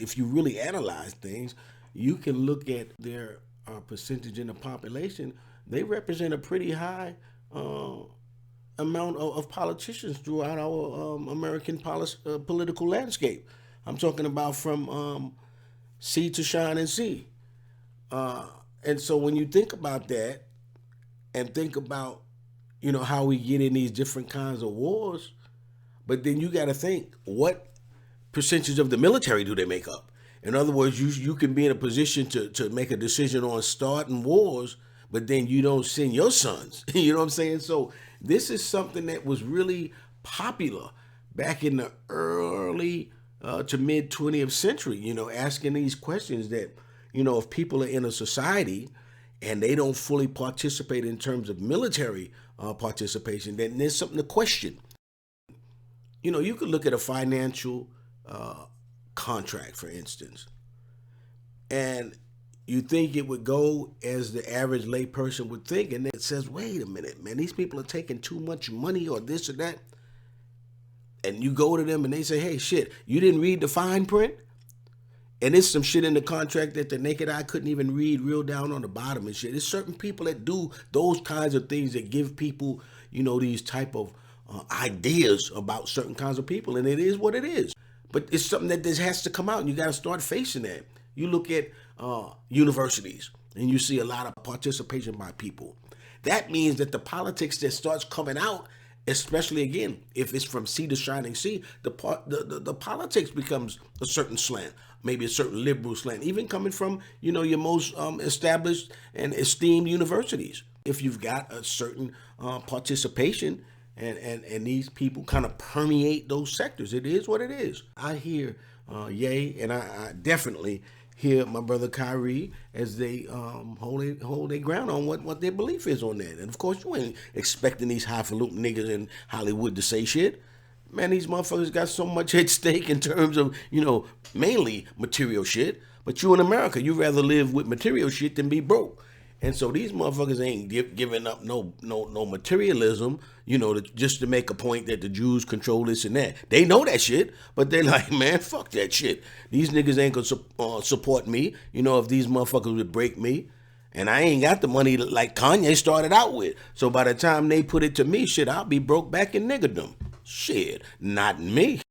if you really analyze things, you can look at their percentage in the population. They represent a pretty high amount of politicians throughout our American political landscape. I'm talking about from sea to shining sea. And so when you think about that and think about, how we get in these different kinds of wars, but then you got to think, what percentage of the military do they make up? In other words, you can be in a position to make a decision on starting wars, but then you don't send your sons. You know what I'm saying? So this is something that was really popular back in the early to mid 20th century, asking these questions that, if people are in a society and they don't fully participate in terms of military participation, then there's something to question. You could look at a financial contract, for instance, and you think it would go as the average layperson would think, and it says, wait a minute, man, these people are taking too much money or this or that. And you go to them and they say, hey, shit, you didn't read the fine print? And there's some shit in the contract that the naked eye couldn't even read real down on the bottom and shit. There's certain people that do those kinds of things that give people, these type of ideas about certain kinds of people, and it is what it is. But it's something that this has to come out, and you got to start facing that. You look at universities, and you see a lot of participation by people. That means that the politics that starts coming out, especially again, if it's from sea to shining sea, the politics becomes a certain slant, maybe a certain liberal slant, even coming from, your most established and esteemed universities. If you've got a certain participation and these people kind of permeate those sectors, it is what it is. I hear Ye, and I definitely hear my brother Kyrie as they hold their ground on what their belief is on that. And of course, you ain't expecting these highfalutin niggas in Hollywood to say shit. Man, these motherfuckers got so much at stake in terms of, mainly material shit. But you in America, you rather live with material shit than be broke. And so these motherfuckers ain't giving up no materialism, just to make a point that the Jews control this and that. They know that shit, but they like, man, fuck that shit. These niggas ain't gonna support me, if these motherfuckers would break me. And I ain't got the money like Kanye started out with. So by the time they put it to me, shit, I'll be broke back in niggerdom. Shit, not me.